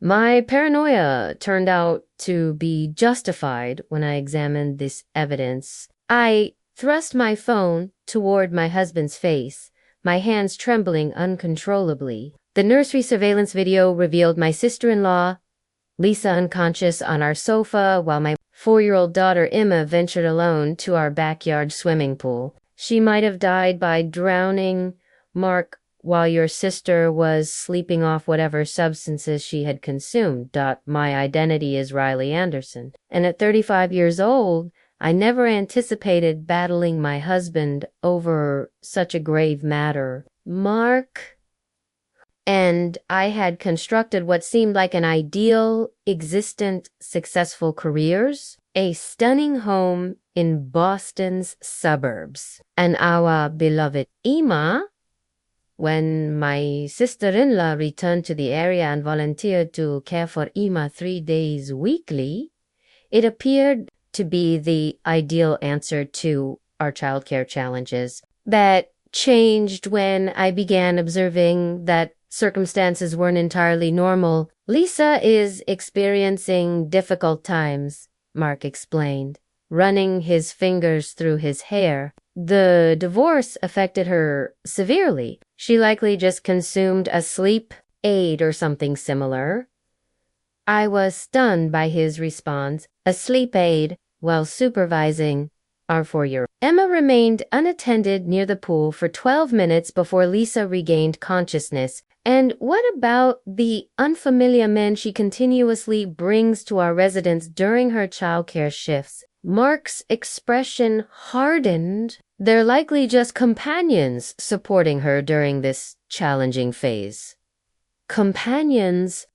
My paranoia turned out to be justified when I examined this evidence. I thrust my phone toward my husband's face, my hands trembling uncontrollably. The nursery surveillance video revealed my sister-in-law, Lisa, unconscious on our sofa while my 4-year-old daughter Emma ventured alone to our backyard swimming pool. She might have died by drowning, Mark, while your sister was sleeping off whatever substances she had consumed. My identity is Riley Anderson. And at 35 years old, I never anticipated battling my husband over such a grave matter. Mark and I had constructed what seemed like an ideal, existent, successful careers, a stunning home in Boston's suburbs. And our beloved Emma, when my sister-in-law returned to the area and volunteered to care for Emma 3 days weekly, it appeared to be the ideal answer to our childcare challenges. That changed when I began observing that circumstances weren't entirely normal. Lisa is experiencing difficult times, Mark explained, running his fingers through his hair. The divorce affected her severely. She likely just consumed a sleep aid or something similar. I was stunned by his response, a sleep aid, while supervising our 4-year-old. Emma remained unattended near the pool for 12 minutes before Lisa regained consciousness. And what about the unfamiliar men she continuously brings to our residence during her childcare shifts? Mark's expression hardened. They're likely just companions supporting her during this challenging phase. Companions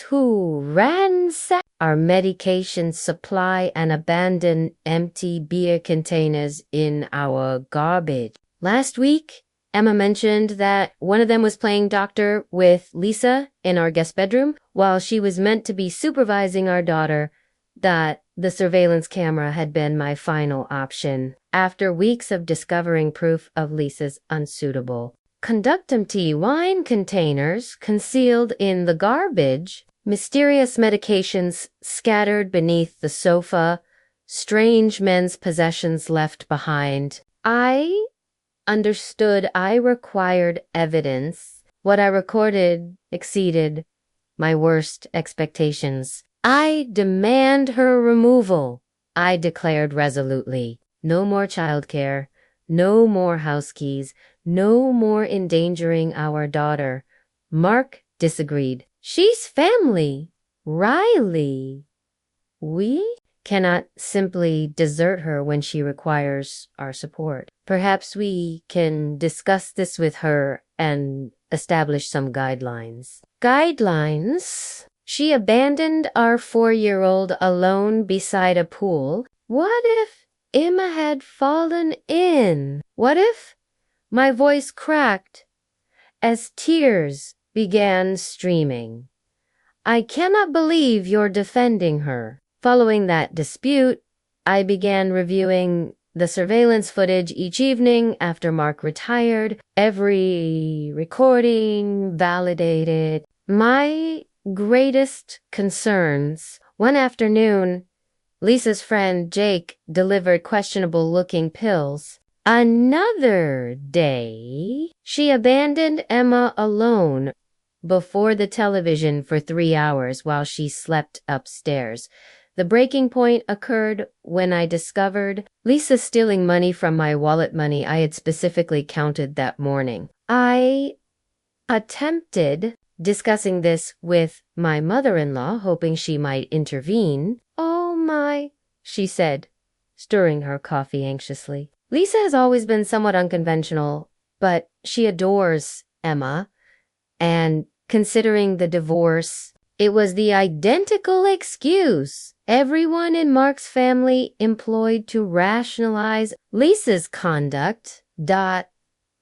who ransack our medication supply and abandon empty beer containers in our garbage. Last week, Emma mentioned that one of them was playing doctor with Lisa in our guest bedroom while she was meant to be supervising our daughter, that the surveillance camera had been my final option. After weeks of discovering proof of Lisa's unsuitable conductempty wine containers concealed in the garbage, mysterious medications scattered beneath the sofa, strange men's possessions left behind, I understood I required evidence. What I recorded exceeded my worst expectations. I demand her removal, I declared resolutely. No more childcare, no more house keys, no more endangering our daughter. Mark disagreed. She's family. Riley. We cannot simply desert her when she requires our support. Perhaps we can discuss this with her and establish some guidelines. Guidelines? She abandoned our 4-year-old alone beside a pool. What if Emma had fallen in? What if? My voice cracked as tears began streaming. I cannot believe you're defending her. Following that dispute, I began reviewing the surveillance footage each evening after Mark retired. Every recording validated my greatest concerns. One afternoon, Lisa's friend Jake delivered questionable-looking pills. Another day, she abandoned Emma alone before the television for 3 hours while she slept upstairs. The breaking point occurred when I discovered Lisa stealing money from my wallet money I had specifically counted that morning. I attempted discussing this with my mother-in-law, hoping she might intervene. "Oh my," she said, stirring her coffee anxiously. Lisa has always been somewhat unconventional, but she adores Emma, and considering the divorce, it was the identical excuse everyone in Mark's family employed to rationalize Lisa's conduct.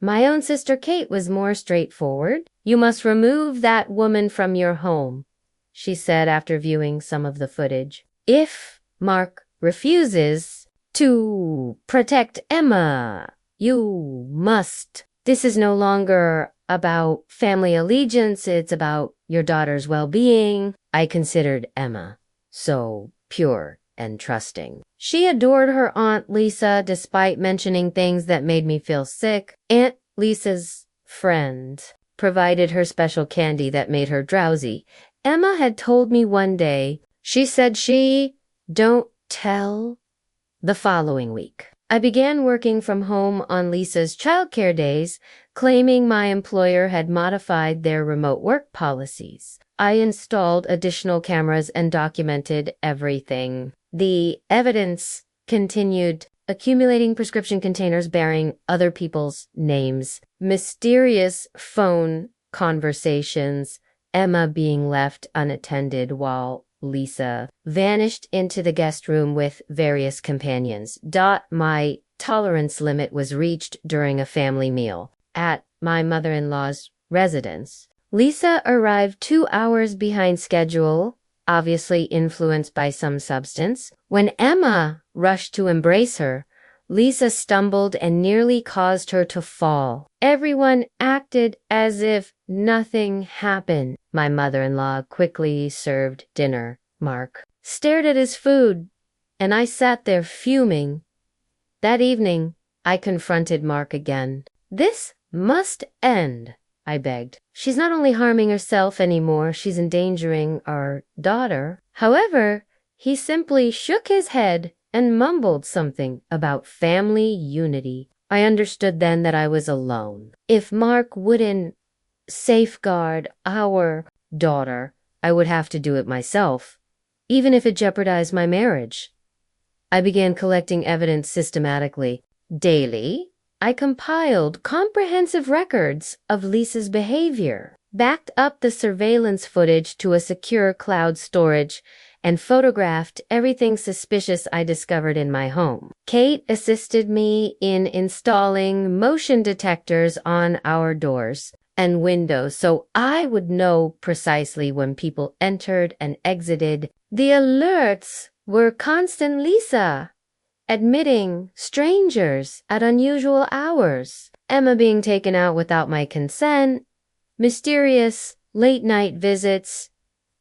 My own sister Kate was more straightforward. "You must remove that woman from your home," she said after viewing some of the footage. "If Mark refuses to protect Emma, you must." This is no longer about family allegiance. It's about your daughter's well-being. I considered Emma so pure and trusting. She adored her Aunt Lisa despite mentioning things that made me feel sick. Aunt Lisa's friend provided her special candy that made her drowsy. Emma had told me one day, she said she don't tell. The following week, I began working from home on Lisa's childcare days, claiming my employer had modified their remote work policies. I installed additional cameras and documented everything. The evidence continued accumulating prescription containers bearing other people's names, mysterious phone conversations, Emma being left unattended while Lisa vanished into the guest room with various companions. My tolerance limit was reached during a family meal at my mother-in-law's residence. Lisa arrived 2 hours behind schedule, obviously influenced by some substance. When Emma rushed to embrace her, Lisa stumbled and nearly caused her to fall. Everyone acted as if nothing happened. My mother-in-law quickly served dinner. Mark stared at his food, and I sat there fuming. That evening, I confronted Mark again. "This must end," I begged. "She's not only harming herself anymore, she's endangering our daughter." However, he simply shook his head and mumbled something about family unity. I understood then that I was alone. If Mark wouldn't safeguard our daughter, I would have to do it myself, even if it jeopardized my marriage. I began collecting evidence systematically. Daily, I compiled comprehensive records of Lisa's behavior, backed up the surveillance footage to a secure cloud storage, and photographed everything suspicious I discovered in my home. Kate assisted me in installing motion detectors on our doors and windows so I would know precisely when people entered and exited. The alerts were constant Lisa admitting strangers at unusual hours, Emma being taken out without my consent, mysterious late-night visits.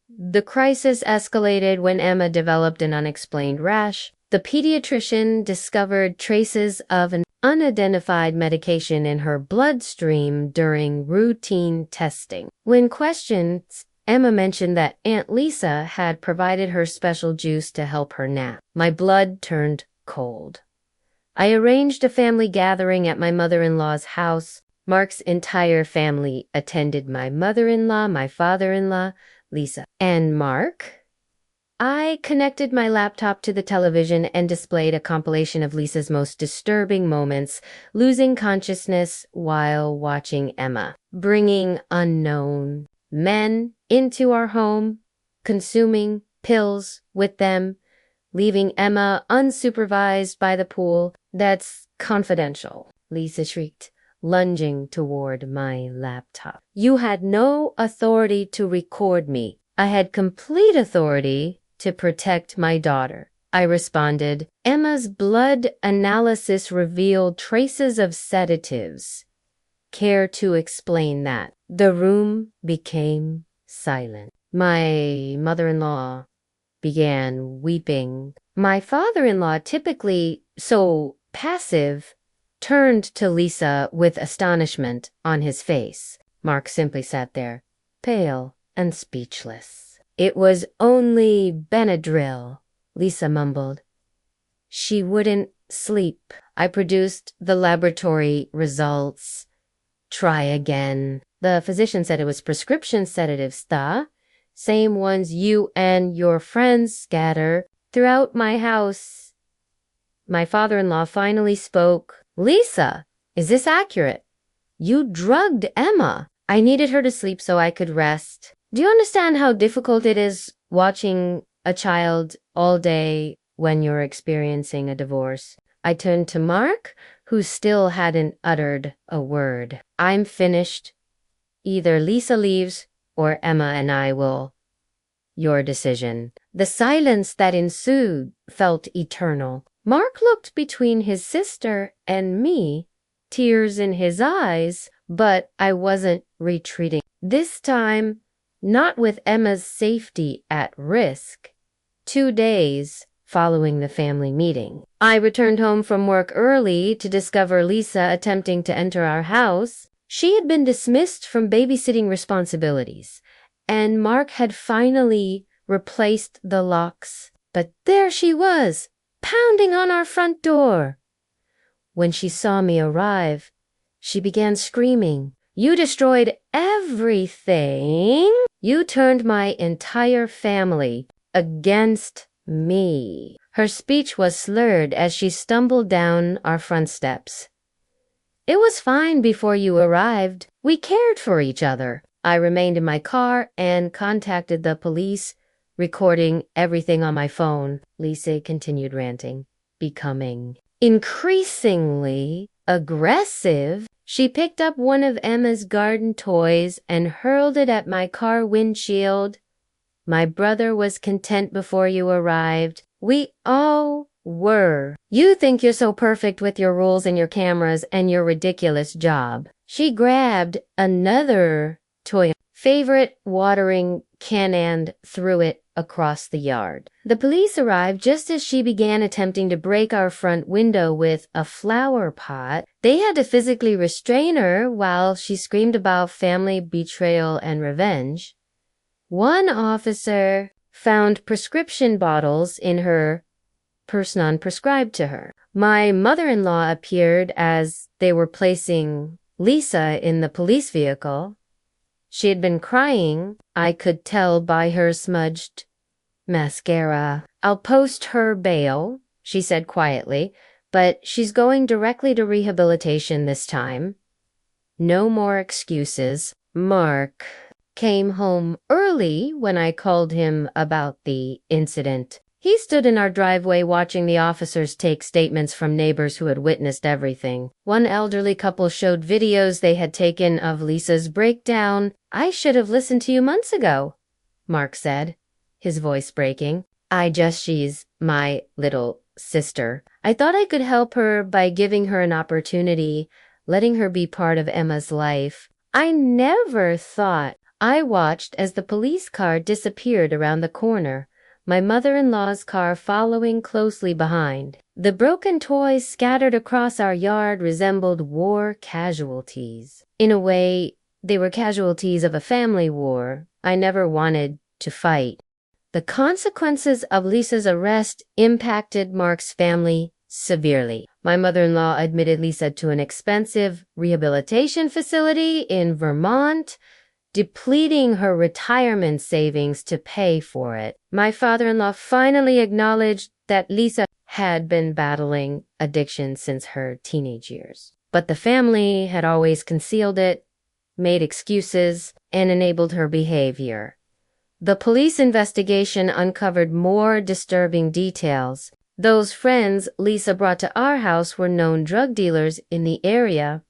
The crisis escalated when Emma developed an unexplained rash. The pediatrician discovered traces of an unidentified medication in her bloodstream during routine testing. When questioned, Emma mentioned that Aunt Lisa had provided her special juice to help her nap. My blood turned cold. I arranged a family gathering at my mother-in-law's house. Mark's entire family attended. My mother-in-law, my father-in-law, Lisa, and Mark. I connected my laptop to the television and displayed a compilation of Lisa's most disturbing moments, losing consciousness while watching Emma, bringing unknown men into our home, consuming pills with them, leaving Emma unsupervised by the pool. "That's confidential," Lisa shrieked, lunging toward my laptop. "You had no authority to record me. I had complete authority to protect my daughter," I responded. Emma's blood analysis revealed traces of sedatives. Care to explain that? The room became silent. My mother-in-law began weeping. My father-in-law, typically so passive, turned to Lisa with astonishment on his face. Mark simply sat there, pale and speechless. "It was only Benadryl," Lisa mumbled. "She wouldn't sleep." I produced the laboratory results. "Try again." The physician said it was prescription sedatives, the same ones you and your friends scatter throughout my house. My father-in-law finally spoke. "Lisa, is this accurate? You drugged Emma." "I needed her to sleep so I could rest. Do you understand how difficult it is watching a child all day when you're experiencing a divorce?" I turned to Mark, who still hadn't uttered a word. "I'm finished. Either Lisa leaves or Emma and I will. Your decision." The silence that ensued felt eternal. Mark looked between his sister and me, tears in his eyes, but I wasn't retreating. This time, not with Emma's safety at risk. 2 days following the family meeting, I returned home from work early to discover Lisa attempting to enter our house. She had been dismissed from babysitting responsibilities, and Mark had finally replaced the locks. But there she was, pounding on our front door. When she saw me arrive, she began screaming, "You destroyed everything! You turned my entire family against me." Her speech was slurred as she stumbled down our front steps. "It was fine before you arrived. We cared for each other." I remained in my car and contacted the police, recording everything on my phone. Lisa continued ranting, becoming increasingly aggressive. She picked up one of Emma's garden toys and hurled it at my car windshield. "My brother was content before you arrived. We all were. You think you're so perfect with your rules and your cameras and your ridiculous job." She grabbed another toy, favorite watering can, and threw it across the yard. The police arrived just as she began attempting to break our front window with a flower pot. They had to physically restrain her while she screamed about family betrayal and revenge. One officer found prescription bottles in her purse non-prescribed to her. My mother-in-law appeared as they were placing Lisa in the police vehicle. She had been crying. I could tell by her smudged mascara. "I'll post her bail," she said quietly, "but she's going directly to rehabilitation this time. No more excuses." Mark came home early when I called him about the incident. He stood in our driveway watching the officers take statements from neighbors who had witnessed everything. One elderly couple showed videos they had taken of Lisa's breakdown. "I should have listened to you months ago," Mark said, his voice breaking. She's my little sister. I thought I could help her by giving her an opportunity, letting her be part of Emma's life. I never thought." I watched as the police car disappeared around the corner, my mother-in-law's car following closely behind. The broken toys scattered across our yard resembled war casualties. In a way, they were casualties of a family war I never wanted to fight. The consequences of Lisa's arrest impacted Mark's family severely. My mother-in-law admitted Lisa to an expensive rehabilitation facility in Vermont, depleting her retirement savings to pay for it. My father-in-law finally acknowledged that Lisa had been battling addiction since her teenage years. But the family had always concealed it, made excuses, and enabled her behavior. The police investigation uncovered more disturbing details. Those friends Lisa brought to our house were known drug dealers in the area.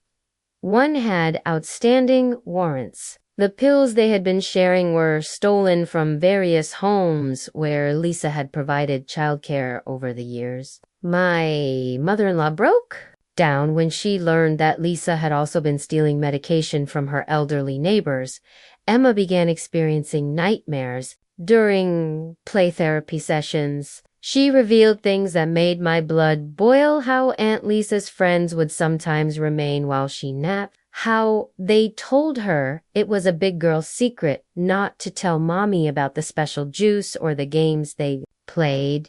One had outstanding warrants. The pills they had been sharing were stolen from various homes where Lisa had provided childcare over the years. My mother-in-law broke down when she learned that Lisa had also been stealing medication from her elderly neighbors. Emma began experiencing nightmares during play therapy sessions. She revealed things that made my blood boil: how Aunt Lisa's friends would sometimes remain while she napped, how they told her it was a big girl's secret not to tell mommy about the special juice or the games they played.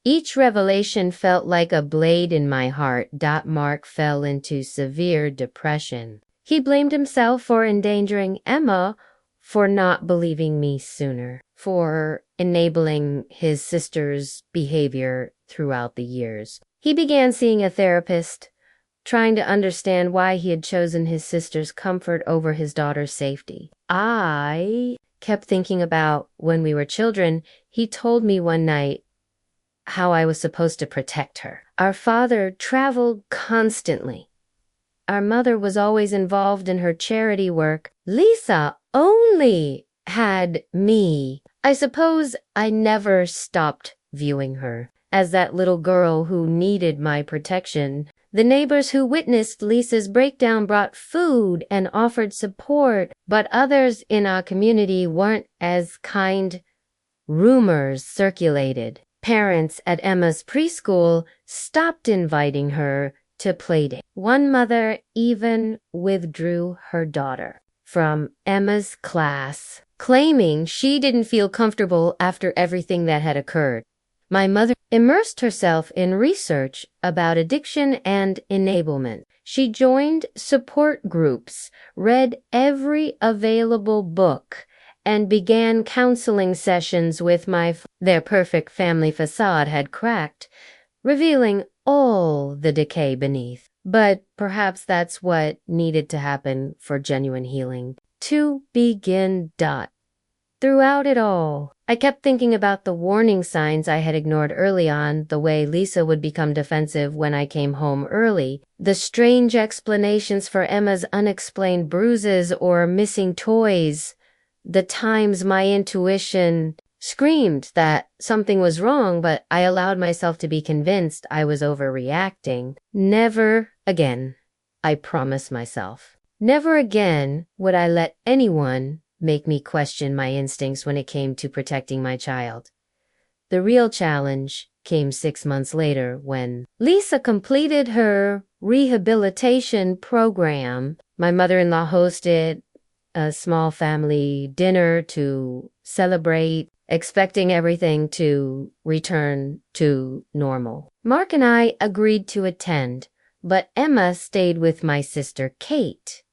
Each revelation felt like a blade in my heart. Mark fell into severe depression. He blamed himself for endangering Emma, for not believing me sooner, for enabling his sister's behavior throughout the years. He began seeing a therapist, trying to understand why he had chosen his sister's comfort over his daughter's safety. I kept thinking about when we were children. He told me one night how I was supposed to protect her. Our father traveled constantly. Our mother was always involved in her charity work. Lisa only had me. I suppose I never stopped viewing her as that little girl who needed my protection, The neighbors who witnessed Lisa's breakdown brought food and offered support, but others in our community weren't as kind. Rumors circulated. Parents at Emma's preschool stopped inviting her to playdate. One mother even withdrew her daughter from Emma's class, claiming she didn't feel comfortable after everything that had occurred. My mother immersed herself in research about addiction and enablement. She joined support groups, read every available book, and began counseling sessions with their perfect family facade had cracked, revealing all the decay beneath. But perhaps that's what needed to happen for genuine healing. To begin. Throughout it all, I kept thinking about the warning signs I had ignored early on, the way Lisa would become defensive when I came home early, the strange explanations for Emma's unexplained bruises or missing toys, the times my intuition screamed that something was wrong, but I allowed myself to be convinced I was overreacting. Never again, I promised myself. Never again would I let anyone make me question my instincts when it came to protecting my child. The real challenge came 6 months later when Lisa completed her rehabilitation program. My mother-in-law hosted a small family dinner to celebrate, expecting everything to return to normal. Mark and I agreed to attend, but Emma stayed with my sister Kate.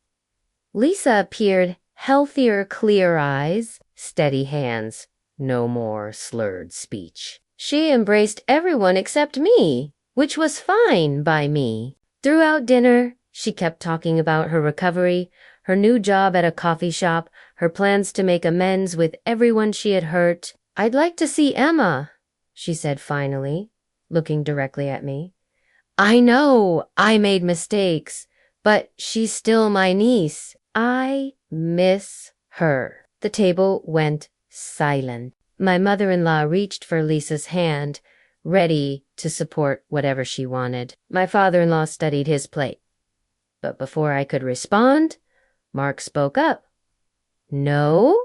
Lisa appeared healthier, clear eyes, steady hands, no more slurred speech. She embraced everyone except me, which was fine by me. Throughout dinner, she kept talking about her recovery, her new job at a coffee shop, her plans to make amends with everyone she had hurt. "I'd like to see Emma," she said finally, looking directly at me. "I know I made mistakes, but she's still my niece. I miss her." The table went silent. My mother-in-law reached for Lisa's hand, ready to support whatever she wanted. My father-in-law studied his plate. But before I could respond, Mark spoke up. "No,"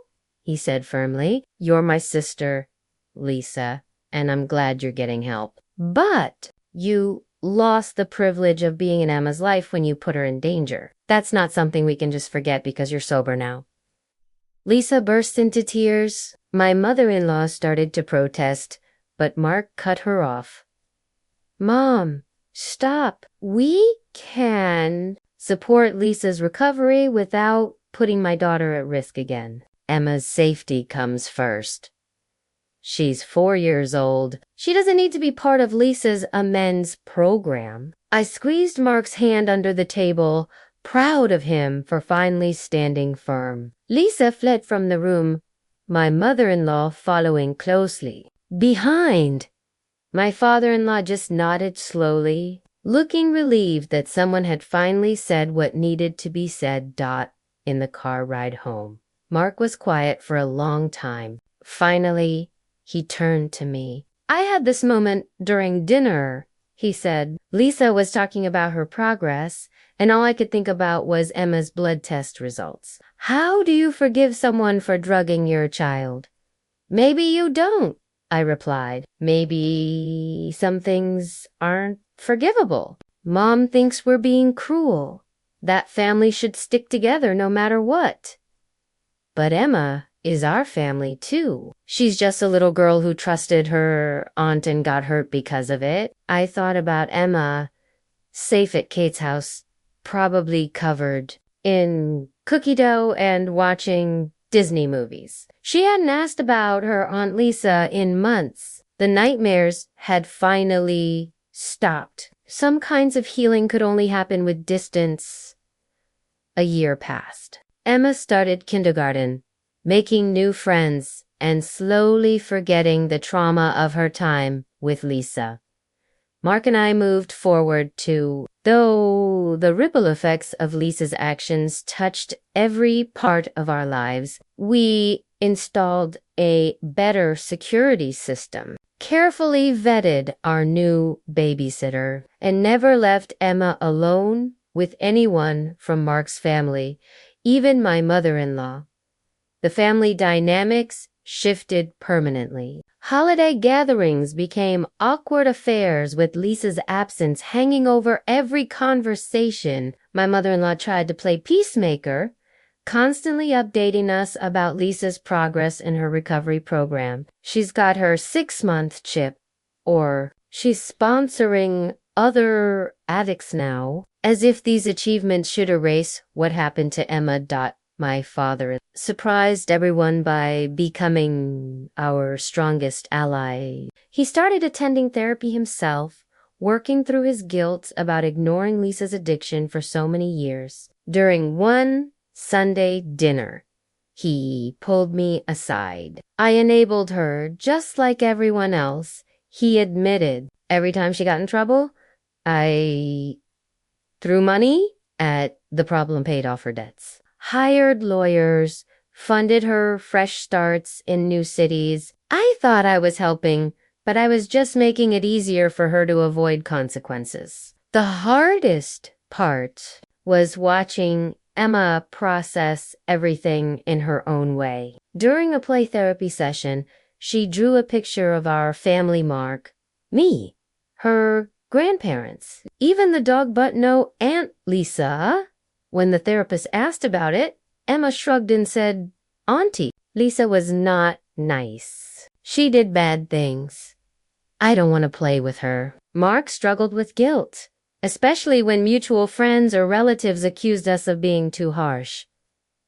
he said firmly. "You're my sister, Lisa, and I'm glad you're getting help. But you lost the privilege of being in Emma's life when you put her in danger. That's not something we can just forget because you're sober now." Lisa burst into tears. My mother-in-law started to protest, but Mark cut her off. "Mom, stop. We can support Lisa's recovery without putting my daughter at risk again. Emma's safety comes first. She's 4 years old. She doesn't need to be part of Lisa's amends program." I squeezed Mark's hand under the table, proud of him for finally standing firm. Lisa fled from the room, my mother-in-law following closely. Behind, my father-in-law just nodded slowly, looking relieved that someone had finally said what needed to be said. In the car ride home, Mark was quiet for a long time. Finally, he turned to me. "I had this moment during dinner," he said. "Lisa was talking about her progress, and all I could think about was Emma's blood test results. How do you forgive someone for drugging your child?" "Maybe you don't," I replied. "Maybe some things aren't forgivable. Mom thinks we're being cruel. That family should stick together no matter what. But Emma is our family too. She's just a little girl who trusted her aunt and got hurt because of it." I thought about Emma, safe at Kate's house, probably covered in cookie dough and watching Disney movies. She hadn't asked about her Aunt Lisa in months. The nightmares had finally stopped. Some kinds of healing could only happen with distance. A year passed. Emma started kindergarten, making new friends and slowly forgetting the trauma of her time with Lisa. Mark and I moved forward too, though the ripple effects of Lisa's actions touched every part of our lives. We installed a better security system, carefully vetted our new babysitter, and never left Emma alone with anyone from Mark's family, even my mother-in-law. The family dynamics shifted permanently. Holiday gatherings became awkward affairs with Lisa's absence hanging over every conversation. My mother-in-law tried to play peacemaker, constantly updating us about Lisa's progress in her recovery program. She's got her 6-month chip, or she's sponsoring other addicts now, as if these achievements should erase what happened to Emma. My father surprised everyone by becoming our strongest ally. He started attending therapy himself, working through his guilt about ignoring Lisa's addiction for so many years. During one Sunday dinner, he pulled me aside. I enabled her just like everyone else. He admitted every time she got in trouble, I threw money at the problem, paid off her debts, hired lawyers, funded her fresh starts in new cities. I thought I was helping, but I was just making it easier for her to avoid consequences. The hardest part was watching Emma process everything in her own way. During a play therapy session, she drew a picture of our family Mark, me, her grandparents, even the dog but no Aunt Lisa. When the therapist asked about it, Emma shrugged and said, "Auntie." Lisa was not nice. She did bad things. I don't want to play with her. Mark struggled with guilt, especially when mutual friends or relatives accused us of being too harsh.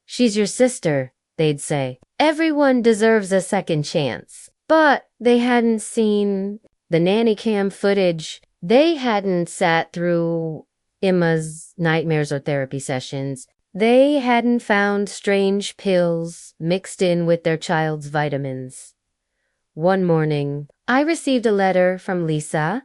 "She's your sister," they'd say. "Everyone deserves a second chance." But they hadn't seen the nanny cam footage. They hadn't sat through Emma's nightmares or therapy sessions. They hadn't found strange pills mixed in with their child's vitamins. One morning, I received a letter from Lisa.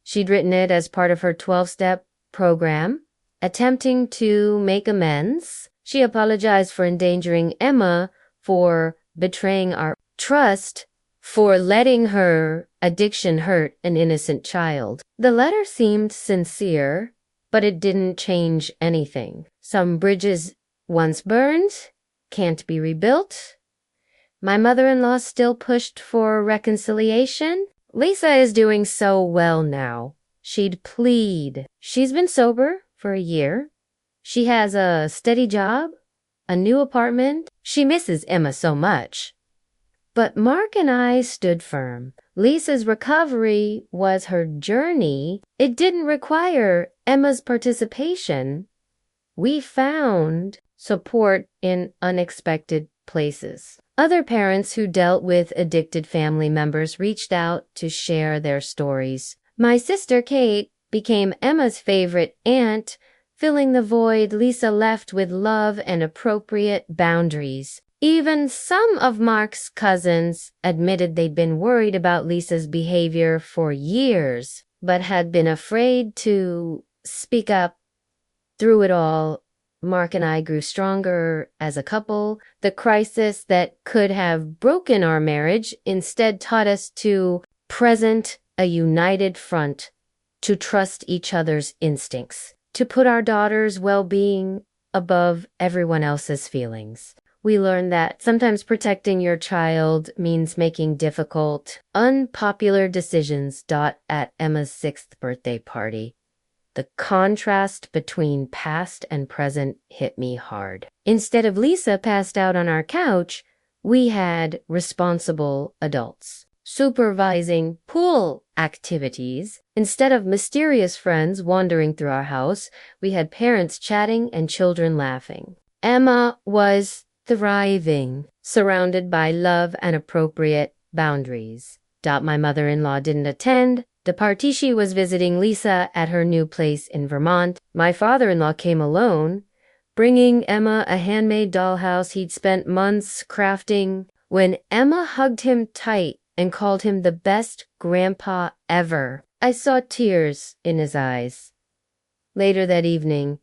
She'd written it as part of her 12-step program, attempting to make amends. She apologized for endangering Emma, for betraying our trust, for letting her addiction hurt an innocent child. The letter seemed sincere, but it didn't change anything. Some bridges once burned can't be rebuilt. My mother-in-law still pushed for reconciliation. Lisa is doing so well now. She'd plead. She's been sober for a year. She has a steady job, a new apartment. She misses Emma so much. But Mark and I stood firm. Lisa's recovery was her journey. It didn't require Emma's participation. We found support in unexpected places. Other parents who dealt with addicted family members reached out to share their stories. My sister Kate became Emma's favorite aunt, filling the void Lisa left with love and appropriate boundaries. Even some of Mark's cousins admitted they'd been worried about Lisa's behavior for years, but had been afraid to speak up. Through it all, Mark and I grew stronger as a couple. The crisis that could have broken our marriage instead taught us to present a united front, to trust each other's instincts, to put our daughter's well-being above everyone else's feelings. We learned that sometimes protecting your child means making difficult, unpopular decisions. At Emma's 6th birthday party, the contrast between past and present hit me hard. Instead of Lisa passed out on our couch, we had responsible adults supervising pool activities. Instead of mysterious friends wandering through our house, we had parents chatting and children laughing. Emma was thriving, surrounded by love and appropriate boundaries. My mother-in-law didn't attend the party. She was visiting Lisa at her new place in Vermont. My father-in-law came alone, bringing Emma a handmade dollhouse he'd spent months crafting. When Emma hugged him tight and called him the best grandpa ever, I saw tears in his eyes. Later that evening,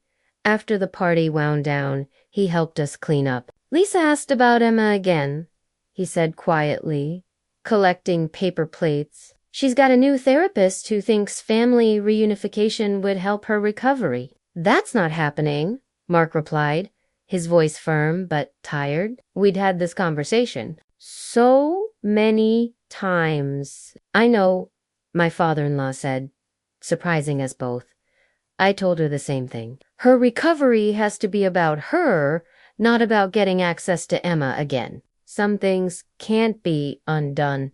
after the party wound down, he helped us clean up. Lisa asked about Emma again. he said quietly, collecting paper plates. She's got a new therapist who thinks family reunification would help her recovery. That's not happening, Mark replied, his voice firm but tired. We'd had this conversation so many times. I know, my father-in-law said, surprising us both. I told her the same thing. Her recovery has to be about her, not about getting access to Emma again. Some things can't be undone.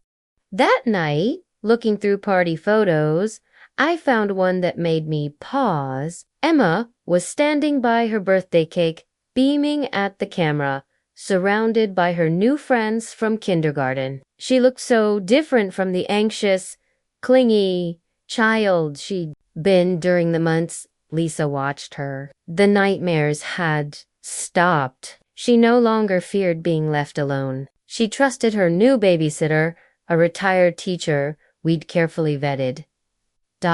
That night, looking through party photos, I found one that made me pause. Emma was standing by her birthday cake, beaming at the camera, surrounded by her new friends from kindergarten. She looked so different from the anxious, clingy child she'd been during the months Lisa watched her. The nightmares had stopped. She no longer feared being left alone. She trusted her new babysitter, a retired teacher we'd carefully vetted.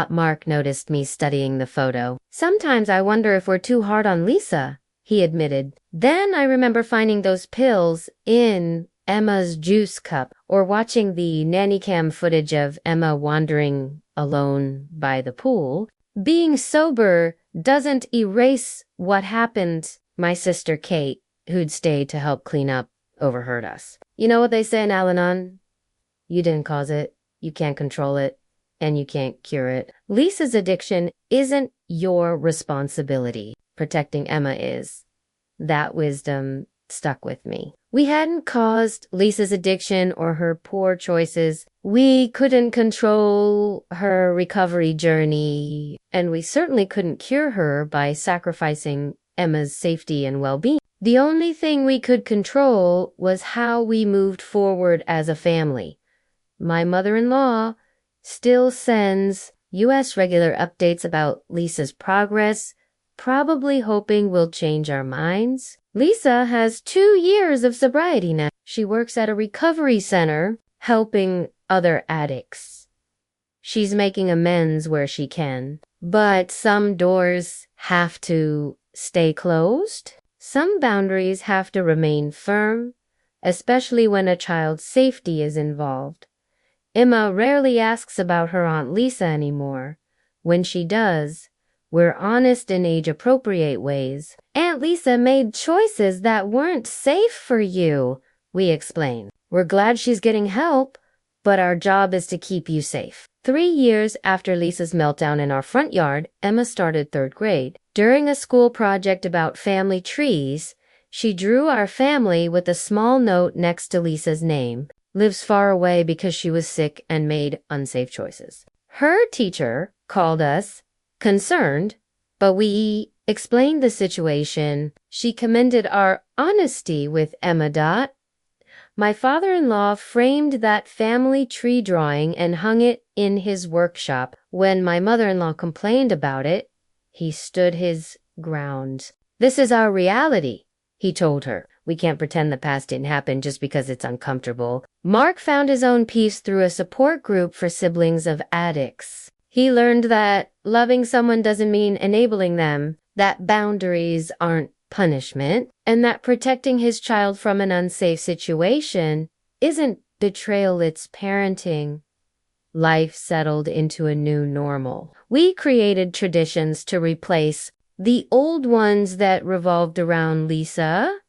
Mark noticed me studying the photo. Sometimes I wonder if we're too hard on Lisa, he admitted. Then I remember finding those pills in Emma's juice cup, or watching the nanny cam footage of Emma wandering alone by the pool. Being sober doesn't erase what happened. My sister Kate, who'd stayed to help clean up, overheard us. You know what they say in Al-Anon? You didn't cause it, you can't control it, and you can't cure it. Lisa's addiction isn't your responsibility. Protecting Emma is. That wisdom stuck with me. We hadn't caused Lisa's addiction or her poor choices. We couldn't control her recovery journey, and we certainly couldn't cure her by sacrificing Emma's safety and well-being. The only thing we could control was how we moved forward as a family. My mother-in-law still sends U.S. regular updates about Lisa's progress, probably hoping we'll change our minds. Lisa has 2 years of sobriety now. She works at a recovery center, helping other addicts. She's making amends where she can. But some doors have to stay closed. Some boundaries have to remain firm, especially when a child's safety is involved. Emma rarely asks about her Aunt Lisa anymore. When she does, we're honest in age-appropriate ways. Aunt Lisa made choices that weren't safe for you, we explain. We're glad she's getting help, but our job is to keep you safe. 3 years after Lisa's meltdown in our front yard, Emma started 3rd grade. During a school project about family trees, she drew our family with a small note next to Lisa's name. Lives far away because she was sick and made unsafe choices. Her teacher called us concerned, but we explained the situation. She commended our honesty with Emma. My father-in-law framed that family tree drawing and hung it in his workshop. When my mother-in-law complained about it, he stood his ground. This is our reality, he told her. We can't pretend the past didn't happen just because it's uncomfortable. Mark found his own peace through a support group for siblings of addicts. He learned that loving someone doesn't mean enabling them, that boundaries aren't punishment, and that protecting his child from an unsafe situation isn't betrayal, it's parenting. Life settled into a new normal. We created traditions to replace the old ones that revolved around Lisa.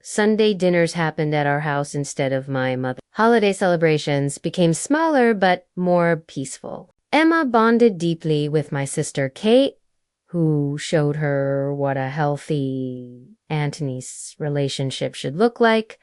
Sunday dinners happened at our house instead of my mother. Holiday celebrations became smaller but more peaceful. Emma bonded deeply with my sister Kate, who showed her what a healthy aunt-niece relationship should look like.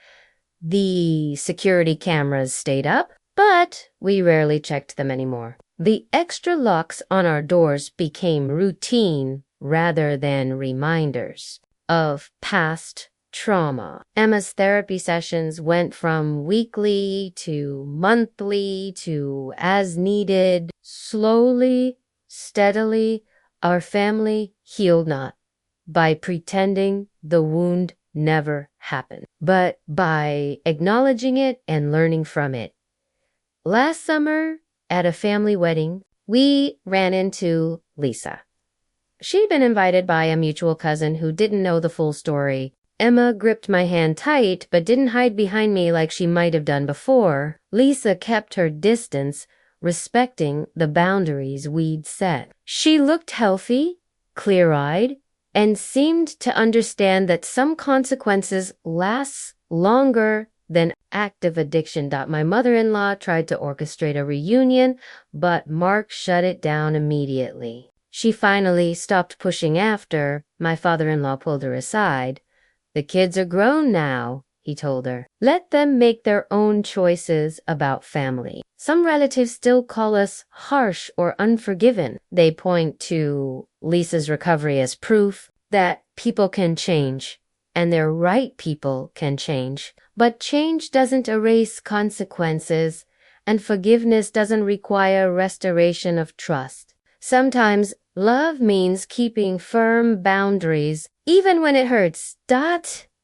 The security cameras stayed up, but we rarely checked them anymore. The extra locks on our doors became routine rather than reminders of past trauma. Emma's therapy sessions went from weekly to monthly to as needed. Slowly, steadily, our family healed not by pretending the wound never happened, but by acknowledging it and learning from it. Last summer, at a family wedding, we ran into Lisa. She'd been invited by a mutual cousin who didn't know the full story. Emma gripped my hand tight, but didn't hide behind me like she might have done before. Lisa kept her distance, respecting the boundaries we'd set. She looked healthy, clear-eyed, and seemed to understand that some consequences last longer than active addiction. My mother-in-law tried to orchestrate a reunion, but Mark shut it down immediately. She finally stopped pushing after. My father-in-law pulled her aside. "The kids are grown now," he told her. "Let them make their own choices about family. Some relatives still call us harsh or unforgiven." They point to Lisa's recovery as proof that people can change, and their right people can change. But change doesn't erase consequences, and forgiveness doesn't require restoration of trust. Sometimes love means keeping firm boundaries, even when it hurts.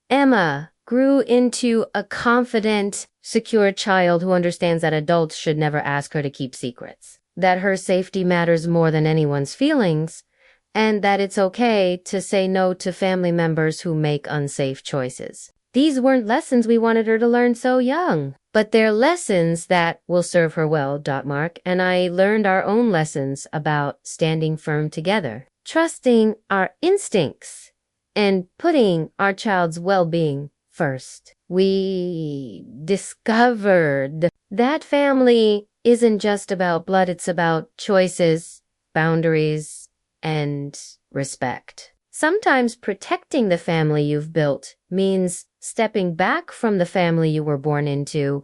Emma grew into a confident, secure child who understands that adults should never ask her to keep secrets, that her safety matters more than anyone's feelings, and that it's okay to say no to family members who make unsafe choices. These weren't lessons we wanted her to learn so young, but they're lessons that will serve her well. Mark and I learned our own lessons about standing firm together, trusting our instincts, and putting our child's well-being first. We discovered that family isn't just about blood, it's about choices, boundaries, and respect. Sometimes protecting the family you've built means stepping back from the family you were born into